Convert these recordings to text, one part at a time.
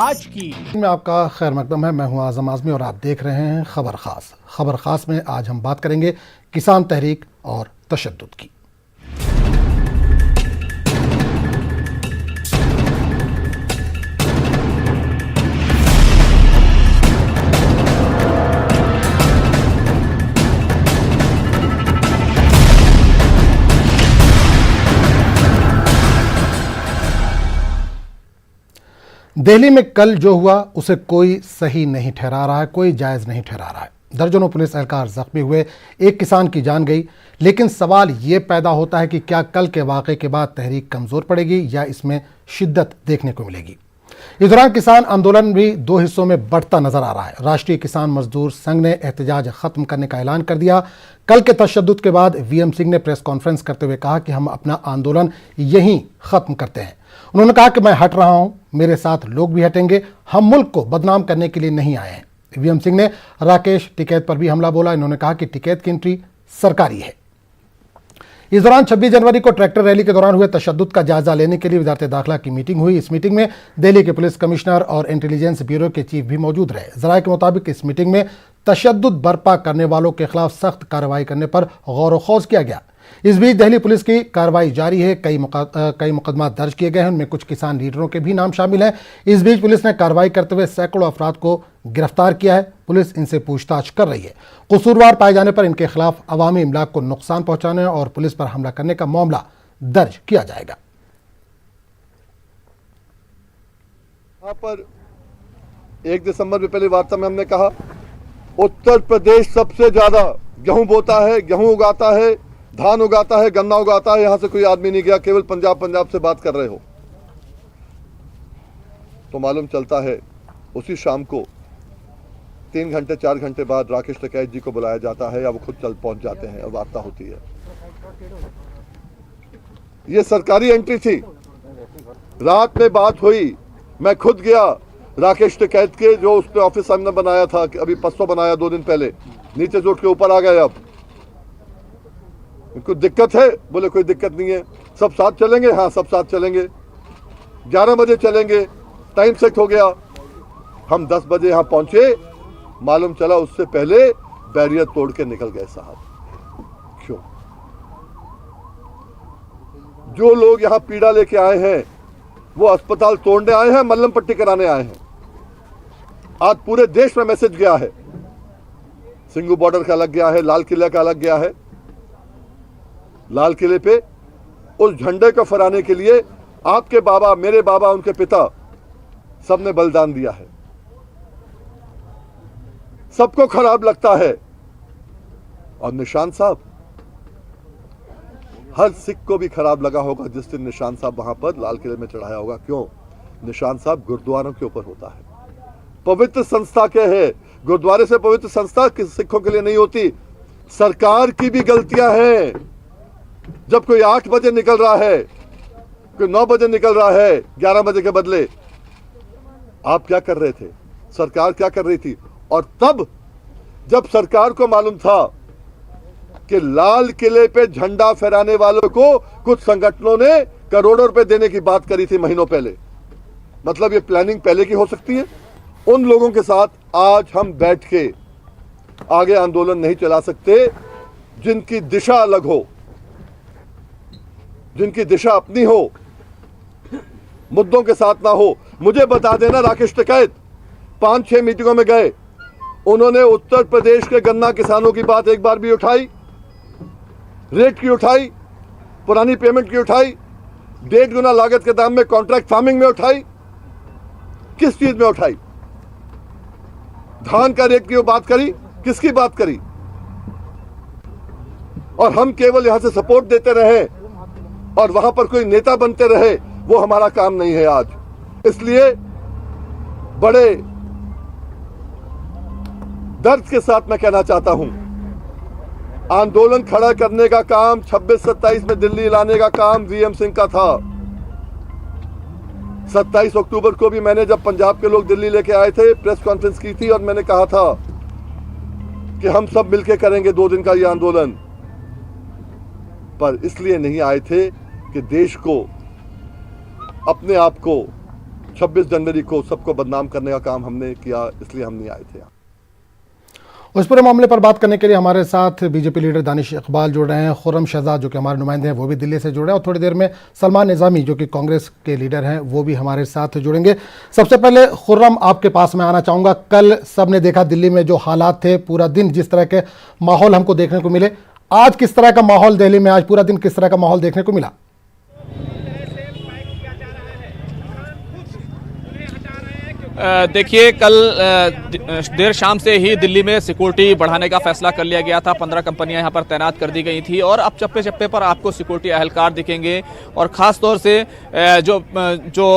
आज की में आपका खैर मकदम है। मैं हूं आजम आजमी और आप देख रहे हैं खबर खास। खबर खास में आज हम बात करेंगे किसान तहरीक और तशद्दुद की। दिल्ली में कल जो हुआ उसे कोई सही नहीं ठहरा रहा है, कोई जायज़ नहीं ठहरा रहा है। दर्जनों पुलिस एहलकार जख्मी हुए, एक किसान की जान गई। लेकिन सवाल ये पैदा होता है कि क्या कल के वाक़े के बाद तहरीक कमज़ोर पड़ेगी या इसमें शिद्दत देखने को मिलेगी। इस दौरान किसान आंदोलन भी दो हिस्सों में बढ़ता नजर आ रहा है। राष्ट्रीय किसान मजदूर संघ ने एहतजाज खत्म करने का ऐलान कर दिया। कल के तशद्दुद के बाद वीएम सिंह ने प्रेस कॉन्फ्रेंस करते हुए कहा कि हम अपना आंदोलन यहीं खत्म करते हैं। उन्होंने कहा कि मैं हट रहा हूं, मेरे साथ लोग भी हटेंगे, हम मुल्क को बदनाम करने के लिए नहीं आए हैं। वीएम सिंह ने राकेश टिकैत पर भी हमला बोला। इन्होंने कहा कि टिकैत की एंट्री सरकारी है। इस दौरान 26 जनवरी को ट्रैक्टर रैली के दौरान हुए तशद्दुद का जायजा लेने के लिए वजारत दाखिला की मीटिंग हुई। इस मीटिंग में दिल्ली के पुलिस कमिश्नर और इंटेलिजेंस ब्यूरो के चीफ भी मौजूद रहे। जराये के मुताबिक इस मीटिंग में तशद्दुद बर्पा करने वालों के खिलाफ सख्त कार्रवाई करने पर गौर व खौज किया गया। इस बीच दिल्ली पुलिस की कार्रवाई जारी है। कई मुकदमा दर्ज किए गए हैं, उनमें कुछ किसान लीडरों के भी नाम शामिल हैं। इस बीच पुलिस ने कार्रवाई करते हुए सैकड़ों अफराद को गिरफ्तार किया है। पुलिस इनसे पूछताछ कर रही है। कसूरवार पाए जाने पर इनके खिलाफ अवामी इमलाक को नुकसान पहुंचाने और पुलिस पर हमला करने का मामला दर्ज किया जाएगा। यहाँ पर 1 दिसंबर में पहली वार्ता में हमने कहा उत्तर प्रदेश सबसे ज्यादा गेहूं बोता है, गेहूं उगाता है, धान उगाता है, गन्ना उगाता है। यहां से कोई आदमी नहीं गया, केवल पंजाब से बात कर रहे हो। तो मालूम चलता है उसी शाम को 3 घंटे 4 घंटे बाद राकेश टिकैत जी को बुलाया जाता है या वो खुद चल पहुंच जाते हैं और वार्ता होती है। ये सरकारी एंट्री थी। रात में बात हुई, मैं खुद गया राकेश टिकैत के जो उसने ऑफिस हमने बनाया था, अभी 500 बनाया 2 दिन पहले, नीचे से उठ के ऊपर आ गए। अब कोई दिक्कत है? बोले कोई दिक्कत नहीं है, सब साथ चलेंगे। हाँ सब साथ चलेंगे, 11 बजे चलेंगे, टाइम सेट हो गया। हम 10 बजे यहाँ पहुंचे, मालूम चला उससे पहले बैरियर तोड़ के निकल गए साहब। क्यों? जो लोग यहाँ पीड़ा लेके आए हैं वो अस्पताल तोड़ने आए हैं, मल्लम पट्टी कराने आए हैं। आज पूरे देश में मैसेज गया है, सिंगू बॉर्डर का अलग गया है, लाल किले का अलग गया है। लाल किले पे उस झंडे को फहराने के लिए आपके बाबा, मेरे बाबा, उनके पिता सबने बलिदान दिया है। सबको खराब लगता है। और निशान साहब, हर सिख को भी खराब लगा होगा जिस दिन निशान साहब वहां पर लाल किले में चढ़ाया होगा। क्यों? निशान साहब गुरुद्वारों के ऊपर होता है, पवित्र संस्था के है। गुरुद्वारे से पवित्र संस्था सिखों के लिए नहीं होती। सरकार की भी गलतियां हैं। जब कोई 8 बजे निकल रहा है, कोई 9 बजे निकल रहा है 11 बजे के बदले, आप क्या कर रहे थे? सरकार क्या कर रही थी? और तब जब सरकार को मालूम था कि लाल किले पे झंडा फहराने वालों को कुछ संगठनों ने करोड़ों रुपए देने की बात करी थी महीनों पहले, मतलब ये प्लानिंग पहले की हो सकती है। उन लोगों के साथ आज हम बैठ के आगे आंदोलन नहीं चला सकते जिनकी दिशा अलग हो, जिनकी दिशा अपनी हो, मुद्दों के साथ ना हो। मुझे बता देना, राकेश टिकैत 5-6 मीटिंगों में गए, उन्होंने उत्तर प्रदेश के गन्ना किसानों की बात एक बार भी उठाई? रेट की उठाई, पुरानी पेमेंट की उठाई, 1.5 गुना लागत के दाम में कॉन्ट्रैक्ट फार्मिंग में उठाई? किस चीज में उठाई? धान का रेट की बात करी? किसकी बात करी? और हम केवल यहां से सपोर्ट देते रहे और वहां पर कोई नेता बनते रहे, वो हमारा काम नहीं है आज। इसलिए बड़े दर्द के साथ मैं कहना चाहता हूं, आंदोलन खड़ा करने का काम 26-27 में दिल्ली लाने का काम वीएम सिंह का था। 27 अक्टूबर को भी मैंने, जब पंजाब के लोग दिल्ली लेके आए थे, प्रेस कॉन्फ्रेंस की थी और मैंने कहा था कि हम सब मिलकर करेंगे 2 दिन का ये आंदोलन। पर इसलिए नहीं आए थे कि देश को, अपने आप को 26 जनवरी को सबको बदनाम करने का काम हमने किया, इसलिए हम नहीं आए थे यहाँ। उस पूरे मामले पर बात करने के लिए हमारे साथ बीजेपी लीडर दानिश इकबाल जुड़ रहे हैं, खुर्रम शहजाद जो कि हमारे नुमाइंदे हैं वो भी दिल्ली से जुड़ रहे हैं, और थोड़ी देर में सलमान निज़ामी जो कि कांग्रेस के लीडर हैं वो भी हमारे साथ जुड़ेंगे। सबसे पहले खुर्रम, आपके पास मैं आना चाहूँगा। कल सब ने देखा दिल्ली में जो हालात थे, पूरा दिन जिस तरह के माहौल हमको देखने को मिले, आज किस तरह का माहौल दिल्ली में, आज पूरा दिन किस तरह का माहौल देखने को मिला? देखिए, कल देर शाम से ही दिल्ली में सिक्योरिटी बढ़ाने का फैसला कर लिया गया था। 15 कंपनियां यहां पर तैनात कर दी गई थी और अब चप्पे चप्पे पर आपको सिक्योरिटी अहलकार दिखेंगे और ख़ास तौर से जो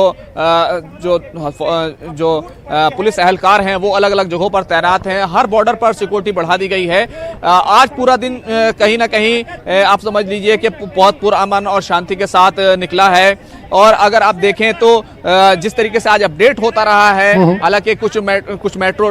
पुलिस अहलकार हैं वो अलग अलग जगहों पर तैनात हैं। हर बॉर्डर पर सिक्योरिटी बढ़ा दी गई है। आज पूरा दिन कहीं ना कहीं आप समझ लीजिए कि बहुत पुरअमन और शांति के साथ निकला है। और अगर आप देखें तो जिस तरीके से आज अपडेट होता रहा है, हालांकि कुछ मेट्रो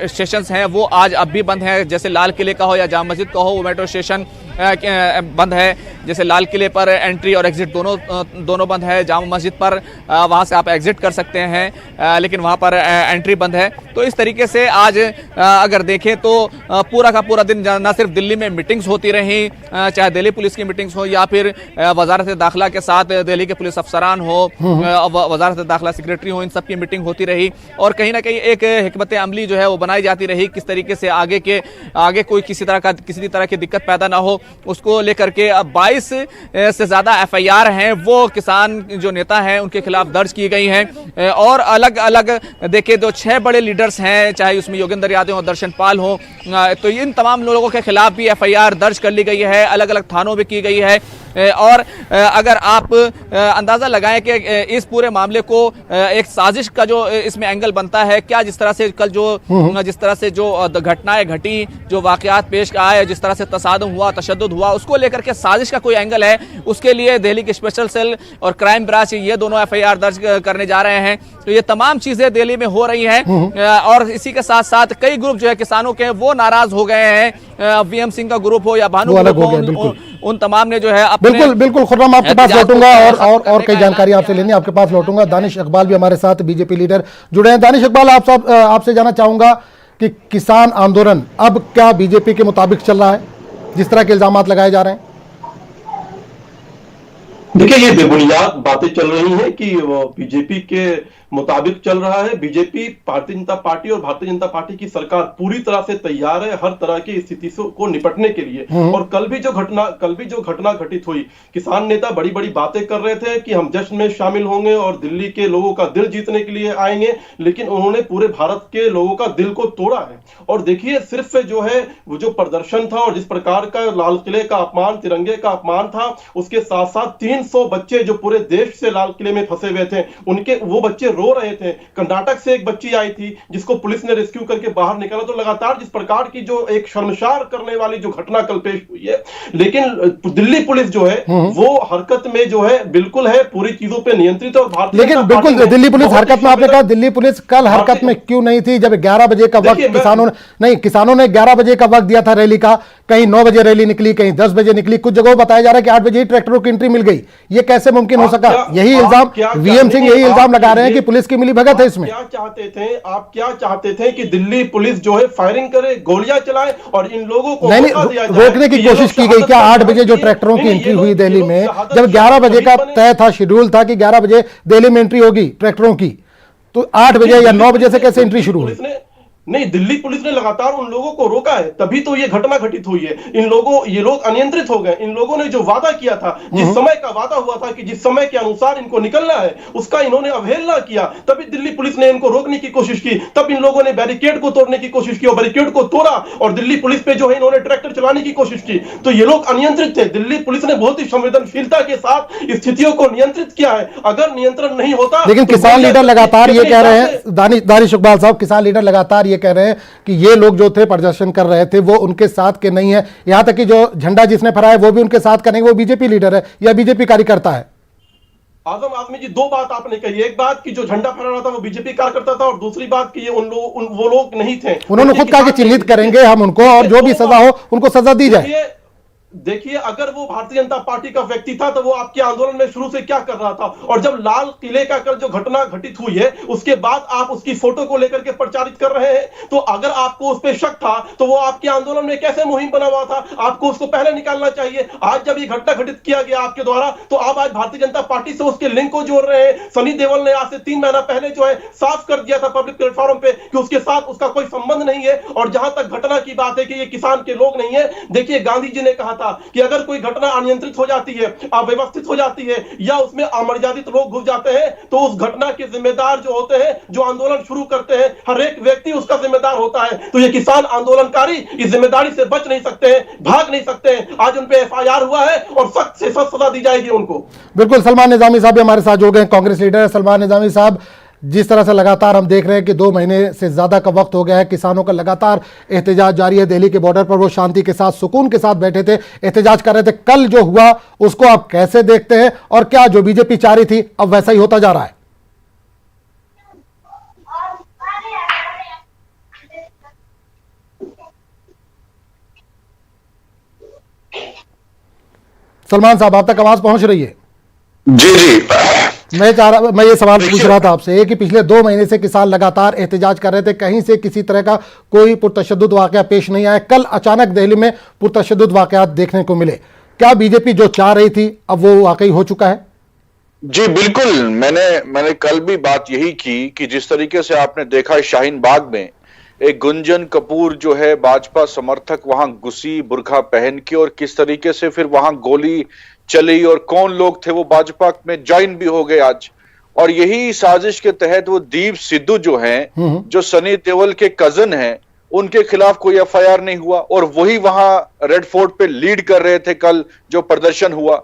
स्टेशंस हैं वो आज अब भी बंद हैं, जैसे लाल किले का हो या जामा मस्जिद का हो, वो मेट्रो स्टेशन बंद है। जैसे लाल किले पर एंट्री और एग्जिट दोनों बंद है। जामा मस्जिद पर वहां से आप एग्जिट कर सकते हैं, लेकिन वहां पर एंट्री बंद है। तो इस तरीके से आज अगर देखें तो पूरा का पूरा दिन न सिर्फ दिल्ली में मीटिंग्स होती रही, चाहे दिल्ली पुलिस की मीटिंग्स हो या फिर वजारत दाखिला के साथ दिल्ली के पुलिस अफसरान हो, वजारत दाखिला सेक्रेटरी हो, इन सब की मीटिंग होती रही और कहीं ना कहीं एक हिकमत अमली जो है वो बनाई जाती रही, किस तरीके से आगे कोई किसी तरह की दिक्कत पैदा ना हो, उसको लेकर के। अब 22 से ज्यादा FIR हैं वो किसान जो नेता हैं उनके खिलाफ दर्ज की गई हैं और अलग अलग देखिए जो 6 बड़े लीडर्स हैं, चाहे उसमें योगेंद्र यादव हो, दर्शन पाल हो, तो इन तमाम लोगों के खिलाफ भी FIR दर्ज कर ली गई है, अलग अलग थानों में की गई है। और अगर आप अंदाजा लगाएं कि इस पूरे मामले को एक साजिश का जो इसमें एंगल बनता है, क्या जिस तरह से कल जिस तरह से जो घटनाएं घटी, जो वाकयात पेश आए, जिस तरह से तसादुम हुआ, तशद्दुद हुआ, उसको लेकर के साजिश का कोई एंगल है, उसके लिए दिल्ली की स्पेशल सेल और क्राइम ब्रांच ये दोनों FIR दर्ज करने जा रहे हैं। तो ये तमाम चीजें दिल्ली में हो रही हैं और इसी के साथ साथ कई ग्रुप जो है किसानों के वो नाराज हो गए हैं। VM सिंह का ग्रुप हो या भानु ग्रुप हो, उन तमाम ने जो है बिल्कुल खुर्रम, आपके पास लौटूंगा और कई जानकारी आपसे लेनी, आपके पास लौटूंगा। दानिश इकबाल भी हमारे साथ बीजेपी लीडर जुड़े हैं। दानिश इकबाल, आपसे जानना चाहूंगा कि किसान आंदोलन अब क्या बीजेपी के मुताबिक चल रहा है, जिस तरह के इल्जामात लगाए जा रहे हैं? देखिए, ये बेबुनियाद बातें चल रही हैं कि वो बीजेपी के मुताबिक चल रहा है। बीजेपी, भारतीय जनता पार्टी और भारतीय जनता पार्टी की सरकार पूरी तरह से तैयार है हर तरह की स्थिति को निपटने के लिए। और कल भी जो घटना घटित हुई, किसान नेता बड़ी बड़ी बातें कर रहे थे कि हम जश्न में शामिल होंगे और दिल्ली के लोगों का दिल जीतने के लिए आएंगे, लेकिन उन्होंने पूरे भारत के लोगों का दिल को तोड़ा है। और देखिए, सिर्फ जो है वो जो प्रदर्शन था और जिस प्रकार का लाल किले का अपमान, तिरंगे का अपमान था, उसके साथ साथ 300 बच्चे जो पूरे देश से लाल किले में फंसे हुए थे, वो बच्चे रो रहे थे। कर्नाटक से एक बच्ची आई थी जिसको पुलिस ने रेस्क्यू करके बाहर निकाला। तो लगातार जिस प्रकार की जो एक शर्मसार करने वाली जो घटना कल पेश हुई है, लेकिन दिल्ली पुलिस जो है वो हरकत में जो है बिल्कुल है, पूरी चीजों पे नियंत्रित है। और भारतीय लेकिन बिल्कुल दिल्ली पुलिस हरकत में, आपने कहा दिल्ली पुलिस कल हरकत में क्यों नहीं थी, जब 11 बजे का वक्त किसानों ने 11 बजे का वक्त दिया था रैली का, कहीं 9 बजे रैली निकली, कहीं 10 बजे निकली, कुछ जगहों बताया जा रहा है कि 8 बजे ही ट्रैक्टरों की एंट्री मिल गई। ये कैसे मुमकिन हो सका? यही इल्जाम VM सिंह यही इल्जाम लगा रहे हैं कि पुलिस की मिली भगत है इसमें। आप क्या चाहते थे कि दिल्ली पुलिस जो है फायरिंग करे, गोलियां चलाए और इन लोगों को रोकने की कोशिश की गई? क्या 8 बजे जो ट्रैक्टरों की एंट्री हुई दिल्ली में, जब 11 बजे का तय था, शेड्यूल था कि 11 बजे दिल्ली में एंट्री होगी ट्रैक्टरों की, तो 8 बजे या 9 बजे से कैसे एंट्री शुरू हुई? नहीं, दिल्ली पुलिस ने लगातार उन लोगों को रोका है, तभी तो ये घटना घटित हुई है। ये लोग अनियंत्रित हो गए। इन लोगों ने जो वादा किया था, जिस समय का वादा हुआ था कि जिस समय के अनुसार इनको निकलना है, उसका इन्होंने अवहेलना किया। तभी दिल्ली पुलिस ने इनको रोकने की कोशिश की, तब इन लोगों ने बैरिकेड को तोड़ने की कोशिश की और बैरिकेड को तोड़ा और दिल्ली पुलिस पे जो है इन्होंने ट्रैक्टर चलाने की कोशिश की। तो ये लोग अनियंत्रित थे। दिल्ली पुलिस ने बहुत ही संवेदनशीलता के साथ स्थितियों को नियंत्रित किया है। अगर नियंत्रण नहीं होता, लेकिन किसान लीडर लगातार ये कह रहे हैं, दानिश इकबाल साहब, किसान लीडर लगातार ये कह रहे हैं कि ये लोग जो थे प्रदर्शन कर रहे थे वो उनके साथ के नहीं है, यहां तक कि जो झंडा जिसने फहराया वो भी उनके साथ का नहीं, वो बीजेपी लीडर है या बीजेपी कार्यकर्ता है। आजम आदमी जी, 2 बात आपने कही। एक बात कि जो झंडा फहरा रहा था वो बीजेपी कार्यकर्ता था और दूसरी बात कि ये वो लोग नहीं थे। उन्होंने खुद कहा कि चिन्हित करेंगे हम उनको और जो भी सजा हो उनको सजा दी जाए। देखिए, अगर वो भारतीय जनता पार्टी का व्यक्ति था तो वो आपके आंदोलन में शुरू से क्या कर रहा था, और जब लाल किले का कल जो घटना घटित हुई है उसके बाद आप उसकी फोटो को लेकर के प्रचारित कर रहे हैं, तो अगर आपको उस पर शक था तो वो आपके आंदोलन में कैसे मुहिम बना हुआ था, आपको उसको पहले निकालना चाहिए। आज जब ये घटना घटित किया गया आपके द्वारा, तो आप आज भारतीय जनता पार्टी से उसके लिंक को जोड़ रहे हैं। सनी देओल ने आज से 3 महीना पहले जो है साफ कर दिया था पब्लिक प्लेटफॉर्म पे कि उसके साथ उसका कोई संबंध नहीं है। और जहां तक घटना की बात है कि ये किसान के लोग नहीं है, देखिए गांधी जी ने कहा था कि अगर कोई घटना अनियंत्रित हो जाती है, अव्यवस्थित हो जाती है या उसमें अमर्यादित लोग घुस जाते हैं, तो उस घटना के जिम्मेदार जो होते हैं, जो आंदोलन शुरू करते हैं, हर एक व्यक्ति उसका जिम्मेदार होता है। तो ये किसान आंदोलनकारी इस जिम्मेदारी से बच नहीं सकते हैं, भाग नहीं सकते हैं। आज उन पे FIR हुआ है और सख्त से सख्त सजा दी जाएगी उनको। बिल्कुल, सलमान निजामी साहब भी हमारे साथ जुड़ गए, कांग्रेस लीडर है। सलमान निजामी साहब, जिस तरह से लगातार हम देख रहे हैं कि 2 महीने से ज्यादा का वक्त हो गया है, किसानों का लगातार एहतजाज जारी है। दिल्ली के बॉर्डर पर वो शांति के साथ, सुकून के साथ बैठे थे, एहतजाज कर रहे थे। कल जो हुआ उसको आप कैसे देखते हैं, और क्या जो बीजेपी चाह रही थी अब वैसा ही होता जा रहा है? सलमान साहब, आप तक आवाज पहुंच रही है? जी जी, मैं ये सवाल पूछ रहा था आपसे कि पिछले 2 महीने से किसान लगातार एहतजाज कर रहे थे, कहीं से किसी तरह का कोई पुरतशद्दुद वाकया पेश नहीं आया। कल अचानक दिल्ली में पुरतशद्दुद वाकयात देखने को मिले। क्या बीजेपी जो चाह रही थी अब वो वाकई हो चुका है? जी बिल्कुल। मैंने कल भी बात यही की कि जिस तरीके से आपने देखा शाहीन बाग में एक गुंजन कपूर जो है भाजपा समर्थक वहां घुसी बुर्खा पहन के, और किस तरीके से फिर वहां गोली चली और कौन लोग थे वो भाजपा में ज्वाइन भी हो गए आज। और यही साजिश के तहत वो दीप सिद्धू जो हैं, जो सनी देओल के कजन हैं, उनके खिलाफ कोई FIR नहीं हुआ, और वही वहां रेड फोर्ट पे लीड कर रहे थे। कल जो प्रदर्शन हुआ,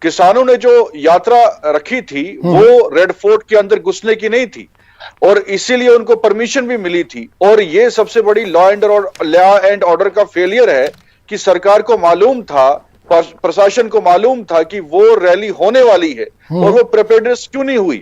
किसानों ने जो यात्रा रखी थी वो रेड फोर्ट के अंदर घुसने की नहीं थी, और इसीलिए उनको परमिशन भी मिली थी। और ये सबसे बड़ी लॉ एंड ऑर्डर का फेलियर है कि सरकार को मालूम था, प्रशासन को मालूम था कि वो रैली होने वाली है, और वो प्रिपेयर्डनेस क्यों नहीं हुई,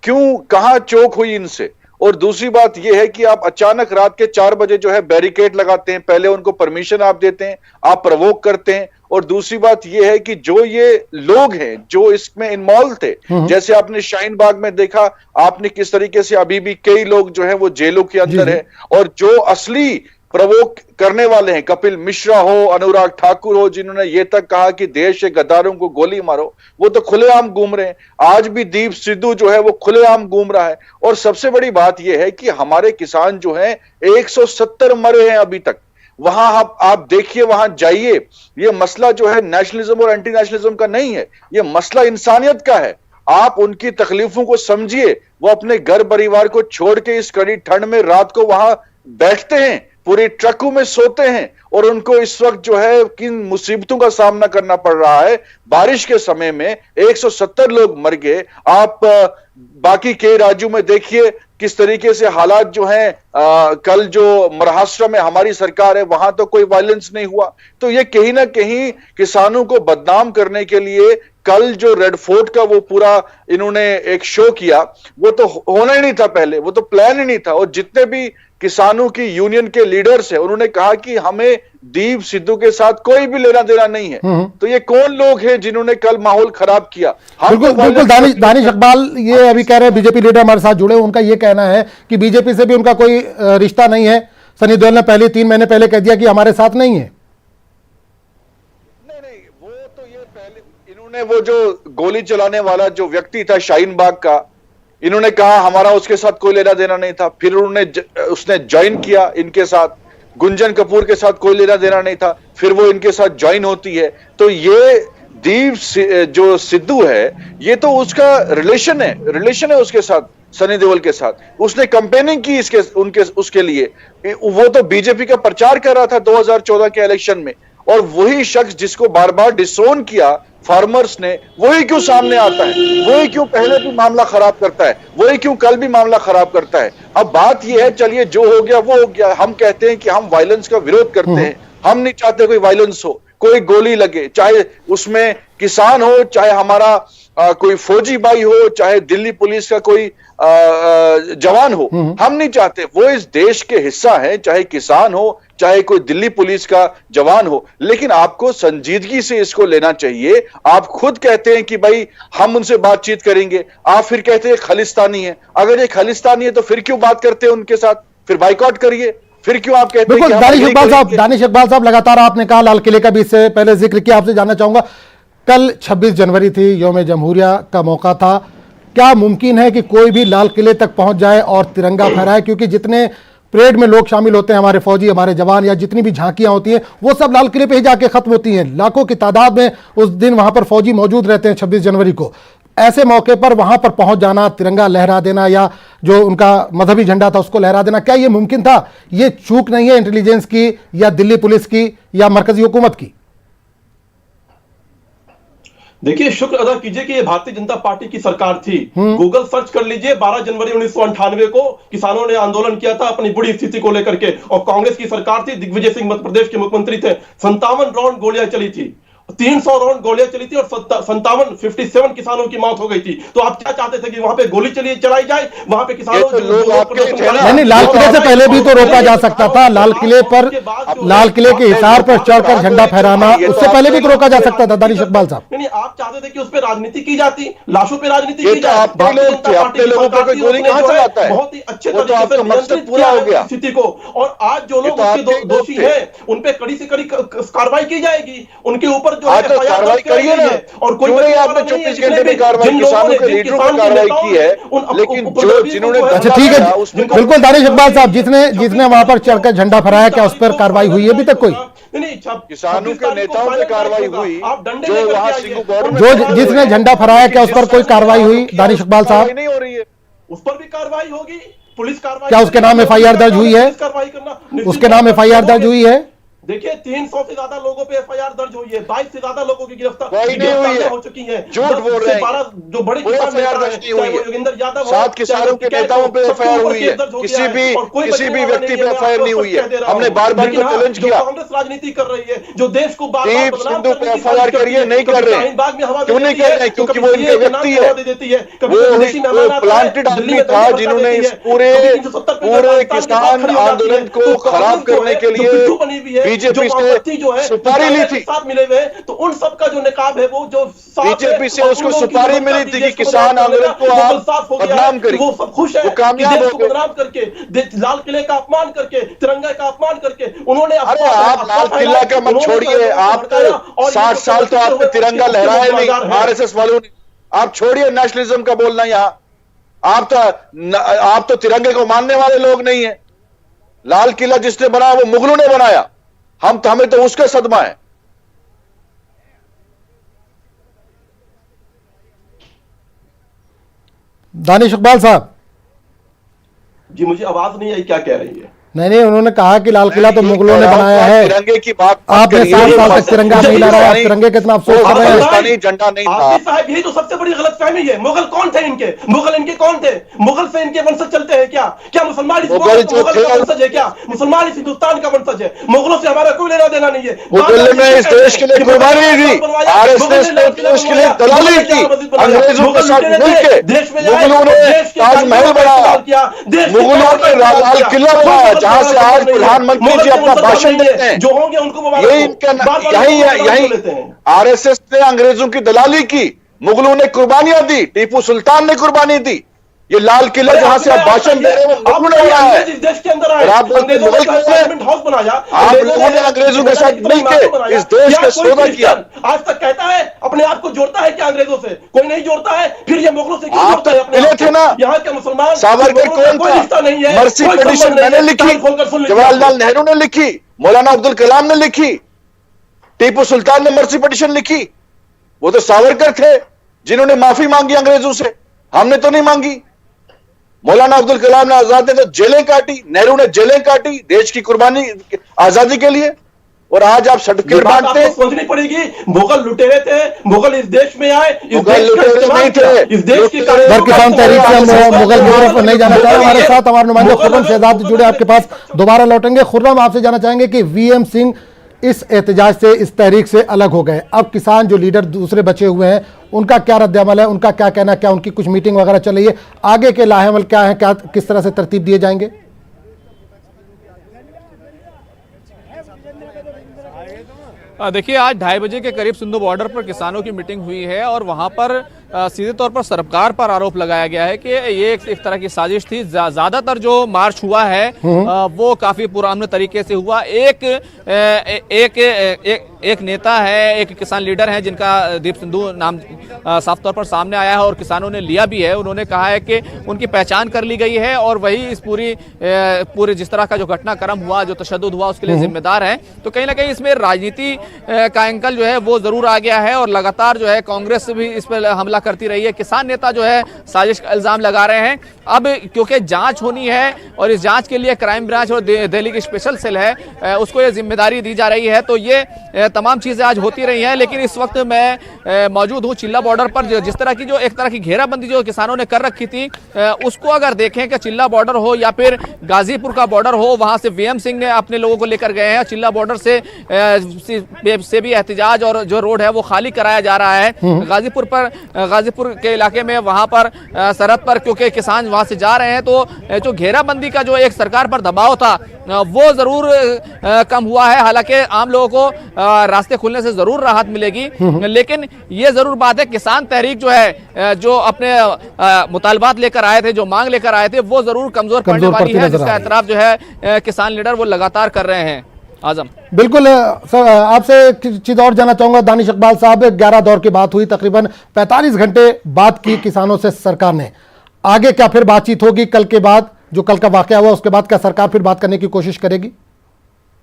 क्यों, कहां चौक हुई इनसे। और दूसरी बात यह है कि आप अचानक रात के 4 बजे जो है बैरिकेड लगाते हैं, पहले उनको परमिशन आप देते हैं, आप प्रवोक करते हैं। और दूसरी बात यह है कि जो ये लोग हैं जो इसमें इन्वॉल्व थे, जैसे आपने शाहीन बाग में देखा, आपने किस तरीके से अभी भी कई लोग जो है वो जेलों के अंदर है, और जो असली प्रवोक करने वाले हैं, कपिल मिश्रा हो, अनुराग ठाकुर हो, जिन्होंने ये तक कहा कि देश के गद्दारों को गोली मारो, वो तो खुलेआम घूम रहे हैं। आज भी दीप सिद्धू जो है वो खुलेआम घूम रहा है। और सबसे बड़ी बात यह है कि हमारे किसान जो हैं 170 मरे हैं अभी तक। वहां आप देखिए, वहां जाइए, ये मसला जो है नेशनलिज्म और एंटी नेशनलिज्म का नहीं है, ये मसला इंसानियत का है। आप उनकी तकलीफों को समझिए। वो अपने घर परिवार को छोड़ के इस कड़ी ठंड में रात को वहां बैठते हैं, पूरे ट्रकों में सोते हैं, और उनको इस वक्त जो है किन मुसीबतों का सामना करना पड़ रहा है। बारिश के समय में 170 लोग मर गए। आप बाकी के राज्यों में देखिए किस तरीके से हालात जो हैं। कल जो महाराष्ट्र में हमारी सरकार है, वहां तो कोई वायलेंस नहीं हुआ। तो ये कहीं ना कहीं किसानों को बदनाम करने के लिए कल जो रेड फोर्ट का वो पूरा इन्होंने एक शो किया, वो तो होना ही नहीं था पहले, वो तो प्लान ही नहीं था। और जितने भी किसानों की यूनियन के लीडर्स हैं, उन्होंने कहा कि हमें दीप सिद्धू के साथ कोई भी लेना देना नहीं है। तो ये कौन लोग हैं जिन्होंने कल माहौल खराब किया? बिल्कुल, दानिश इकबाल ये अभी कह रहे हैं, बीजेपी लीडर हमारे साथ जुड़े, उनका ये कहना है कि बीजेपी से भी उनका कोई रिश्ता नहीं है। सनी देओल ने पहले 3 महीने पहले कह दिया कि हमारे साथ नहीं है। नहीं, वो तो ये पहले इन्होंने, वो जो गोली चलाने वाला जो व्यक्ति था शाहीन बाग का, इन्होंने कहा हमारा उसके साथ कोई लेना देना नहीं था। फिर उसने ज्वाइन किया इनके साथ। गुंजन कपूर के साथ कोई लेना देना नहीं था, फिर वो इनके साथ ज्वाइन होती है। तो ये दीप जो सिद्धू है, ये तो उसका रिलेशन है उसके साथ, सनी देओल के साथ। उसने कैंपेनिंग की उसके लिए। वो तो बीजेपी का प्रचार कर रहा था 2014 के इलेक्शन में, और वही शख्स जिसको बार बार डिसोन किया फार्मर्स ने, वही क्यों सामने आता है? वही क्यों पहले भी मामला खराब करता है? वही क्यों कल भी मामला खराब करता है? अब बात यह है, चलिए जो हो गया वो हो गया। हम कहते हैं कि हम वायलेंस का विरोध करते हैं, हम नहीं चाहते कोई वायलेंस हो, कोई गोली लगे, चाहे उसमें किसान हो, चाहे हमारा कोई फौजी भाई हो, चाहे दिल्ली पुलिस का कोई जवान हो, हम नहीं चाहते। वो इस देश के हिस्सा है, चाहे किसान हो, चाहे कोई दिल्ली पुलिस का जवान हो, लेकिन आपको संजीदगी से इसको लेना चाहिए। आप खुद कहते हैं कि भाई हम उनसे बातचीत करेंगे, आप फिर कहते हैं खालिस्तानी है। अगर ये खालिस्तानी है तो फिर क्यों बात करते हैं उनके साथ? फिर बाइकआउट करिए। फिर क्यों आप कहते हैं कि दानिश इकबाल साहब, लगातार आपने कहा लाल किले का भी इससे पहले जिक्र किया, आपसे जानना चाहूंगा, कल 26 जनवरी थी, यौम जमहूरिया का मौका था, क्या मुमकिन है कि कोई भी लाल किले तक पहुंच जाए और तिरंगा फहराए? क्योंकि जितने परेड में लोग शामिल होते हैं, हमारे फौजी, हमारे जवान, या जितनी भी झांकियां होती हैं, वो सब लाल किले पे ही जाके खत्म होती हैं। लाखों की तादाद में उस दिन वहां पर फौजी मौजूद रहते हैं 26 जनवरी को। ऐसे मौके पर वहां पर पहुंच जाना, तिरंगा लहरा देना, या जो उनका मजहबी झंडा था उसको लहरा देना, क्या ये मुमकिन था? ये चूक नहीं है इंटेलिजेंस की या दिल्ली पुलिस की या मरकजी हुकूमत की? देखिए, शुक्र अदा कीजिए कि ये भारतीय जनता पार्टी की सरकार थी। गूगल सर्च कर लीजिए, 12 जनवरी 1998 को किसानों ने आंदोलन किया था अपनी बुरी स्थिति को लेकर के, और कांग्रेस की सरकार थी, दिग्विजय सिंह मध्य प्रदेश के मुख्यमंत्री थे। 57 राउंड गोलियां चली थी, 300 राउंड गोलियां चली थी, और 57 किसानों की मौत हो गई थी। तो आप क्या चाहते थे कि वहां पे गोली चलाई जाए? वहां पे किसानों नहीं, लाल किले से पहले भी तो रोका जा सकता था। लाल किले पर, लाल किले के हिसार पर चढ़कर झंडा फहराना, उससे पहले भी तो रोका जा सकता था। दानिश इकबाल साहब, नहीं, आप चाहते थे कि उस पर राजनीति की जाती, लाशों पे राजनीति की जाए। बहुत ही अच्छे तरीके से नियंत्रित पूरा हो गया स्थिति को, और आज जो लोग उसके दोषी हैं उन पे कड़ी से कड़ी कार्रवाई की जाएगी, उनके ऊपर कार्रवाई करिए ना। और क्यों नहीं आपने 24 घंटे में कार्रवाई, किसानों के लीडरों पर कार्रवाई की है, लेकिन जो जिन्होंने, अच्छा ठीक है, बिल्कुल दानिश इकबाल साहब, जिसने वहां पर चढ़कर झंडा फहराया, क्या उस पर कार्रवाई हुई है अभी तक? कोई किसानों के नेताओं पर कार्रवाई हुई, जो वहां सिंगू बॉर्डर, जो जिसने झंडा फहराया, क्या उस पर कोई कार्रवाई हुई? दानिश इकबाल साहब, नहीं हो रही है, उस पर भी कार्रवाई होगी, पुलिस कार्रवाई। क्या उसके नाम एफआईआर दर्ज हुई है? उसके नाम एफआईआर दर्ज हुई है? देखिए, 300 से ज्यादा लोगों पे एफआईआर दर्ज हुई है, 22 से ज्यादा लोगों की गिरफ्तार हो चुकी है। झूठ बोल रहे हैं, 12 जो बड़े किसान एफआईआर दर्ज नहीं हुई है। योगेंद्र यादव, 7 किसानों के नेताओं पे एफआईआर हुई है, किसी भी व्यक्ति पे एफआईआर नहीं हुई है। हमने बार बार चैलेंज किया, कांग्रेस राजनीति कर रही है, जो देश को दीप सिंधु पे एफआईआर करिए, नहीं कर रहे। क्यों नहीं कर रहे? क्योंकि वो इनके व्यक्ति है, वो प्लांटेड आदमी था जिन्होंने इस पूरे किसान आंदोलन को खराब करने के लिए बीजेपी से सुपारी ली थी। साथ मिले हुए, तो उन सब का जो निकाब है, वो जो बीजेपी से उसको सुपारी मिली थी कि किसान आंदोलन को आप बदनाम करिए, वो सब खुश है, वो कामयाब हो गए। बदनाम करके, लाल किले का अपमान करके, तिरंगा का अपमान करके उन्होंने, अरे आप लाल किला का मत छोड़िए, आप तो 60 साल तो आपने तिरंगा लहराया नहीं, आरएसएस वालों ने। आप छोड़िए नेशनलिज्म का बोलना यहाँ, आप तो तिरंगे को मानने वाले लोग नहीं है। लाल किला जिसने बनाया वो मुगलों ने बनाया, हमें तो उसका सदमा है। दानिश इकबाल साहब जी, मुझे आवाज नहीं आई, क्या कह रही है? नहीं, उन्होंने कहा कि लाल किला तो मुगलों ने बनाया है। तिरंगे की बात आपने 7 साल तक तिरंगा नहीं लहराया, तिरंगे कितना अफसोस कर रहे हैं। झंडा नहीं था साहब, यही तो सबसे बड़ी गलतफहमी है। मुगल कौन थे इनके? मुगल इनके कौन थे? मुगल से इनके वंशज चलते हैं क्या? क्या मुसलमान इस मुगल का वंशज है? क्या मुसलमान इस हिंदुस्तान का वंशज है? मुगलों से हमारा कोई लेना देना नहीं है। दिल्ली में इस देश के लिए कुर्बानी दी, आरएसएस ने देश के लिए दलाली की, अंग्रेजों के साथ मिलकर मुगलों ने ताजमहल बनाया, मुगलों ने लाल किला बनाया, जहां से आज प्रधानमंत्री जी अपना भाषण देते हैं। जो होंगे उनको यही आरएसएस ने अंग्रेजों की दलाली की, मुगलों ने कुर्बानियां दी, टीपू सुल्तान ने कुर्बानी दी। ये लाल किला जहां से आप भाषण दे रहे हैं वो मुगलों ने बनाया है। इस देश के अंदर आए, आप बोलते मुगल कैसे? हाउस बनाया, आप लोगों ने अंग्रेजों के साथ मिलकर इस देश का सौदा किया। आज तक कहता है अपने आप को जोड़ता है क्या अंग्रेजों से? कोई नहीं जोड़ता है, फिर ये मुगलों से आप तो मिले थे ना। यहाँ के मुसलमान सावरकर कौन था? मर्सी पिटीशन मैंने लिखी, जवाहरलाल नेहरू ने लिखी, मौलाना अब्दुल कलाम ने लिखी, टीपू सुल्तान ने मर्सी पिटीशन लिखी। वो तो सावरकर थे जिन्होंने माफी मांगी अंग्रेजों से, हमने तो नहीं मांगी। मौलाना अब्दुल कलाम ने आजादी तो जेलें काटी, नेहरू ने जेलें काटी देश की कुर्बानी आजादी के लिए, और आज आप सर्टिफिकेट बांटते हैं। सोचनी पड़ेगी, मुगल लुटेरे थे, मुगल इस देश में आए, मुगल लुटेरे नहीं थे, इस देश की किसान तहरीक से हम मुगल की तरफ नहीं जाना चाहेंगे। हमारे साथ हमारे नुमाइंदे खुर्रम शहजाद जुड़े, आपके पास दोबारा लौटेंगे। खुर्रम, आपसे जानना चाहेंगे कि वीएम सिंह इस एहतजाज से, इस तहरीक से अलग हो गए। अब किसान जो लीडर दूसरे बचे हुए हैं, उनका क्या रद्द-ए-अमल है, उनका क्या कहना, क्या उनकी कुछ मीटिंग वगैरह चल रही है, आगे के लाहे-अमल क्या है, क्या किस तरह से तरतीब दिए जाएंगे? देखिए, आज 2:30 बजे के करीब सिंधु बॉर्डर पर किसानों की मीटिंग हुई है और वहां पर सीधे तौर पर सरकार पर आरोप लगाया गया है कि ये एक तरह की साजिश थी। ज्यादातर जो मार्च हुआ है वो काफी पुराने तरीके से हुआ। एक नेता है, एक किसान लीडर है जिनका दीप सिंधु नाम साफ तौर पर सामने आया है और किसानों ने लिया भी है। उन्होंने कहा है कि उनकी पहचान कर ली गई है और वही इस पूरे जिस तरह का जो घटनाक्रम हुआ, जो तशद्दुद हुआ, उसके लिए जिम्मेदार है। तो कहीं ना कहीं इसमें राजनीति का एंगल जो है वो जरूर आ गया है और लगातार जो है कांग्रेस भी इस पर हमला करती रही है। किसान नेता जो है साजिश का इल्जाम लगा रहे हैं। अब क्योंकि जांच होनी है और इस जांच के लिए क्राइम ब्रांच और दिल्ली की स्पेशल सेल है, उसको ये जिम्मेदारी दी जा रही है। तो ये तमाम चीजें आज होती रही हैं। लेकिन इस वक्त मैं मौजूद हूँ चिल्ला बॉर्डर पर। जिस तरह की जो एक तरह की घेराबंदी जो किसानों ने कर रखी थी, उसको अगर देखें कि चिल्ला बॉर्डर हो या फिर गाजीपुर का बॉर्डर हो, वहां से वीएम सिंह ने अपने लोगों को लेकर गए हैं। चिल्ला बॉर्डर से भी एहतजाज और जो रोड है वो खाली कराया जा रहा है। गाजीपुर के इलाके में वहां पर सरहद पर क्योंकि किसान वहां से जा रहे हैं, तो जो घेराबंदी का जो एक सरकार पर दबाव था वो जरूर कम हुआ है। हालांकि आम लोगों को रास्ते खुलने से जरूर राहत मिलेगी, लेकिन ये जरूर बात है किसान तहरीक जो है, जो अपने मुतालबात लेकर आए थे, जो मांग लेकर आए थे, वो जरूर कमजोर पड़ने वाली है, जिसका एतराफ जो है किसान लीडर वो लगातार कर रहे हैं। आजम, बिल्कुल सर, आपसे एक चीज और जानना चाहूंगा। दानिश इकबाल साहब, 11 दौर की बात हुई, तकरीबन 45 घंटे बात की किसानों से सरकार ने। आगे क्या फिर बातचीत होगी? कल के बाद जो कल का वाकया हुआ उसके बाद क्या सरकार फिर बात करने की कोशिश करेगी?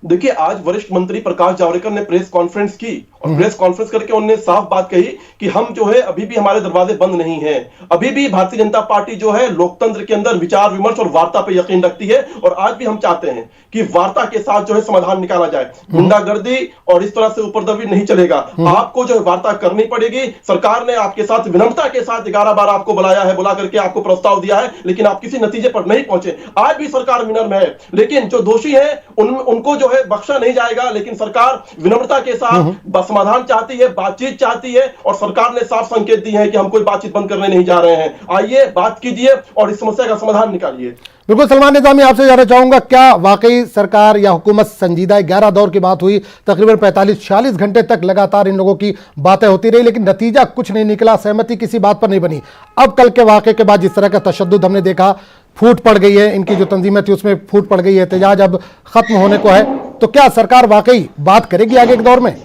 देखिए, आज वरिष्ठ मंत्री प्रकाश जावड़ेकर ने प्रेस कॉन्फ्रेंस की और प्रेस कॉन्फ्रेंस करके उन्होंने साफ बात कही कि हम जो है अभी भी हमारे दरवाजे बंद नहीं हैं। अभी भी भारतीय जनता पार्टी जो है लोकतंत्र के अंदर विचार विमर्श और वार्ता पे यकीन रखती है और आज भी हम चाहते हैं कि वार्ता के साथ जो है समाधान निकाला जाए। गुंडागर्दी और इस तरह से ऊपरदबी नहीं चलेगा। आपको जो है वार्ता करनी पड़ेगी। सरकार ने आपके साथ विनम्रता के साथ 11 बार आपको बुलाया है, बुला करके आपको प्रस्ताव दिया है, लेकिन आप किसी नतीजे पर नहीं पहुंचे। आज भी सरकार विनम्र है, लेकिन जो दोषी है उनको जो है बख्शा नहीं जाएगा। लेकिन सरकार विनम्रता के साथ समाधान चाहती है, बातचीत चाहती है और सरकार ने साफ संकेत दिए हैं कि हम कोई बातचीत बंद करने नहीं जा रहे हैं। आइए बात कीजिए और इस समस्या का समाधान निकालिए। बिल्कुल सलमान निजामी, आपसे जानना चाहूंगा, क्या वाकई सरकार या हुकूमत संजीदा? 11 दौर की बात हुई, तकरीबन 45-46 घंटे तक लगातार इन लोगों की बातें होती रही, लेकिन नतीजा कुछ नहीं निकला, सहमति किसी बात पर नहीं बनी। अब कल के वाकये के बाद जिस तरह का तशद्दुद हमने देखा, फूट पड़ गई है, इनकी जो तंजीमें थी उसमें फूट पड़ गई है, एहतजाज अब खत्म होने को है, तो क्या सरकार वाकई बात करेगी आगे के दौर में?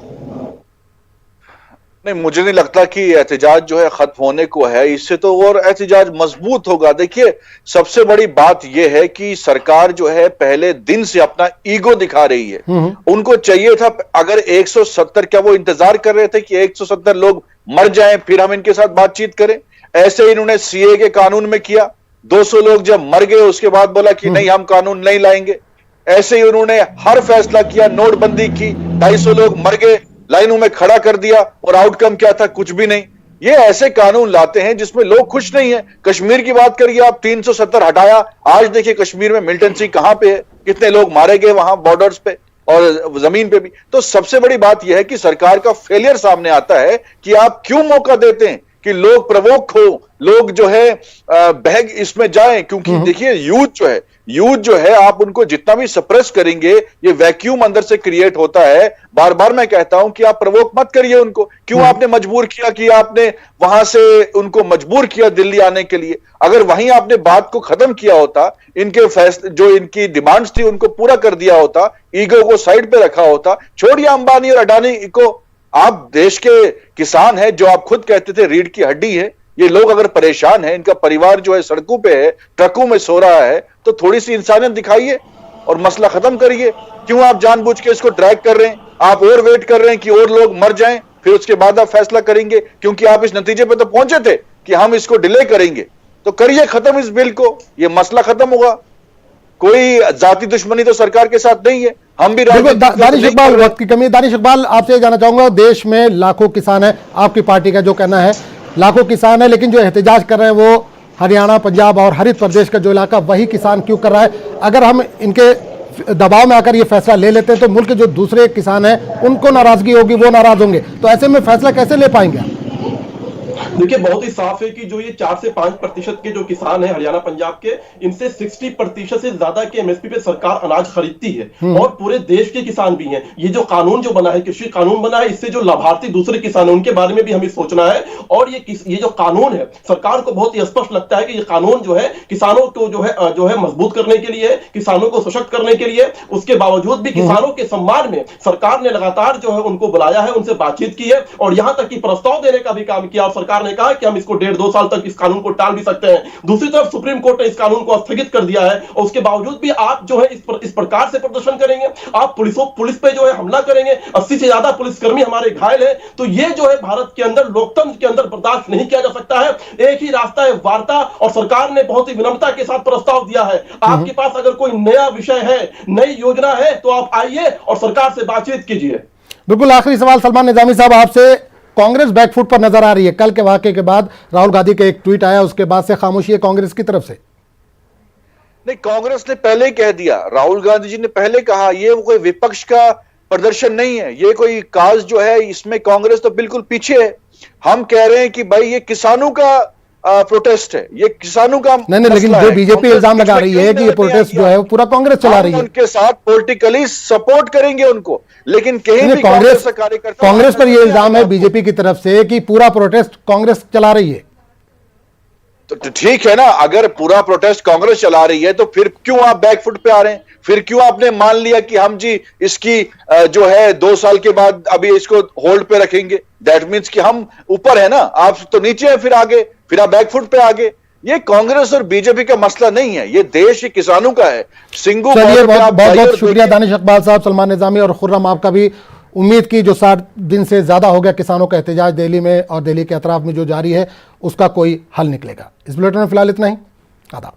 नहीं, मुझे नहीं लगता कि एहतजाज जो है खत्म होने को है। इससे तो और एहतजाज मजबूत होगा। देखिए, सबसे बड़ी बात यह है कि सरकार जो है पहले दिन से अपना ईगो दिखा रही है। उनको चाहिए था, अगर 170, क्या वो इंतजार कर रहे थे कि 170 लोग मर जाएं फिर हम इनके साथ बातचीत करें? ऐसे इन्होंने सीए के कानून में किया, 200 लोग जब मर गए उसके बाद बोला कि नहीं हम कानून नहीं लाएंगे। ऐसे ही उन्होंने हर फैसला किया, नोटबंदी की, 250 लोग मर गए, लाइनों में खड़ा कर दिया और आउटकम क्या था? कुछ भी नहीं। ये ऐसे कानून लाते हैं जिसमें लोग खुश नहीं है। कश्मीर की बात करिए आप, 370 हटाया, आज देखिए कश्मीर में मिलिटेंसी कहां पे है, कितने लोग मारे गए वहां बॉर्डर्स पे और जमीन पे भी। तो सबसे बड़ी बात यह है कि सरकार का फेलियर सामने आता है कि आप क्यों मौका देते हैं कि लोग प्रवोक हो, लोग जो है बहग इसमें जाएं। क्योंकि देखिए यूथ जो है आप उनको जितना भी सप्रेस करेंगे, ये वैक्यूम अंदर से क्रिएट होता है। बार बार मैं कहता हूं कि आप प्रवोक मत करिए उनको। क्यों आपने मजबूर किया कि आपने वहां से उनको मजबूर किया दिल्ली आने के लिए? अगर वहीं आपने बात को खत्म किया होता, इनके फैसले जो इनकी डिमांड्स थी उनको पूरा कर दिया होता, ईगो को साइड पे रखा होता। छोड़िए अंबानी और अडानी को, आप देश के किसान हैं जो आप खुद कहते थे रीढ़ की हड्डी है। ये लोग अगर परेशान हैं, इनका परिवार जो है सड़कों पे है, ट्रकों में सो रहा है, तो थोड़ी सी इंसानियत दिखाइए और मसला खत्म करिए। क्यों आप जानबूझ के इसको ड्रैग कर रहे हैं? आप और वेट कर रहे हैं कि और लोग मर जाएं, फिर उसके बाद आप फैसला करेंगे? क्योंकि आप इस नतीजे पे तो पहुंचे थे कि हम इसको डिले करेंगे। तो करिए खत्म इस बिल को, ये मसला खत्म होगा। कोई जाति दुश्मनी तो सरकार के साथ नहीं है। हम भी दानिश इकबाल, वक्त की कमी है। दानिश इकबाल, आपसे जानना चाहूंगा, देश में लाखों किसान है, आपकी पार्टी का जो कहना है लाखों किसान है, लेकिन जो एहतजाज कर रहे हैं वो हरियाणा, पंजाब और हरित प्रदेश का जो इलाका, वही किसान क्यों कर रहा है? अगर हम इनके दबाव में आकर ये फैसला ले लेते हैं तो मुल्क के जो दूसरे किसान हैं उनको नाराजगी होगी, वो नाराज होंगे, तो ऐसे में फैसला कैसे ले पाएंगे आप? देखिए, बहुत ही साफ है कि जो ये 4 से 5% के जो किसान हैं हरियाणा पंजाब के, इनसे 60% से ज्यादा के एमएसपी पे सरकार अनाज खरीदती है और पूरे देश के किसान भी हैं। ये जो कानून जो बना है, कृषि कानून बना है, इससे जो लाभार्थी दूसरे किसान हैं उनके बारे में भी हमें सोचना है। और ये जो कानून है, सरकार को बहुत ही स्पष्ट लगता है कि ये कानून जो है किसानों को जो है मजबूत करने के लिए, किसानों को सशक्त करने के लिए। उसके बावजूद भी किसानों के सम्मान में सरकार ने लगातार जो है उनको बुलाया है, उनसे बातचीत की है और यहां तक कि प्रस्ताव देने का भी काम किया। और सरकार ने कहा कि हम इसको 1.5-2 साल तक इस कानून को टाल भी सकते हैं। दूसरी तरफ सुप्रीम कोर्ट ने इस कानून को स्थगित कर दिया है और उसके बावजूद भी आप जो है इस प्रकार से प्रदर्शन करेंगे, आप पुलिस पे जो है हमला करेंगे, 80 से ज्यादा पुलिसकर्मी हमारे घायल है, तो ये जो है भारत के अंदर, लोकतंत्र के अंदर बर्दाश्त नहीं किया जा सकता है। एक ही रास्ता है, वार्ता, और सरकार ने बहुत ही विनम्रता के साथ प्रस्ताव दिया है। आपके पास अगर कोई नया विषय है, नई योजना है, तो आप आइए और सरकार से बातचीत कीजिए। बिल्कुल, आखिरी सवाल सलमान निजामी साहब आपसे, कांग्रेस बैकफुट पर नजर आ रही है। कल के वाकये के बाद राहुल गांधी का एक ट्वीट आया, उसके बाद से खामोशी है कांग्रेस की तरफ से। नहीं, कांग्रेस ने पहले ही कह दिया, राहुल गांधी जी ने पहले कहा, ये कोई विपक्ष का प्रदर्शन नहीं है, ये कोई काज जो है इसमें कांग्रेस तो बिल्कुल पीछे है। हम कह रहे हैं कि भाई ये किसानों का प्रोटेस्ट है, ये किसानों का नहीं, लेकिन जो बीजेपी इल्जाम लगा रही है कि ये प्रोटेस्ट जो है वो पूरा कांग्रेस चला रही है, उनके साथ पॉलिटिकली सपोर्ट करेंगे उनको, लेकिन कहीं भी कांग्रेस कार्यकर्ता, कांग्रेस पर यह इल्जाम है बीजेपी की तरफ से कि पूरा प्रोटेस्ट कांग्रेस चला रही है। तो ठीक है ना, अगर पूरा प्रोटेस्ट कांग्रेस चला रही है तो फिर क्यों आप बैकफुट पे आ रहे हैं? फिर क्यों आपने मान लिया कि हम जी इसकी जो है 2 साल के बाद अभी इसको होल्ड पे रखेंगे? दैट मीन्स कि हम ऊपर है ना, आप तो नीचे हैं, फिर आगे, फिर आप बैकफुट पे आगे। ये कांग्रेस और बीजेपी का मसला नहीं है, ये देश के किसानों का है। सिंगू, चलिए, बहुत बहुत शुक्रिया दानिश इकबाल साहब, सलमान निजामी और खुर्रम, आपका भी। उम्मीद की जो 60 दिन से ज्यादा हो गया किसानों का एहतजाज दिल्ली में और दिल्ली के अतराफ में जो जारी है, उसका कोई हल निकलेगा। इस बुलेटिन में फिलहाल इतना ही। आदाब।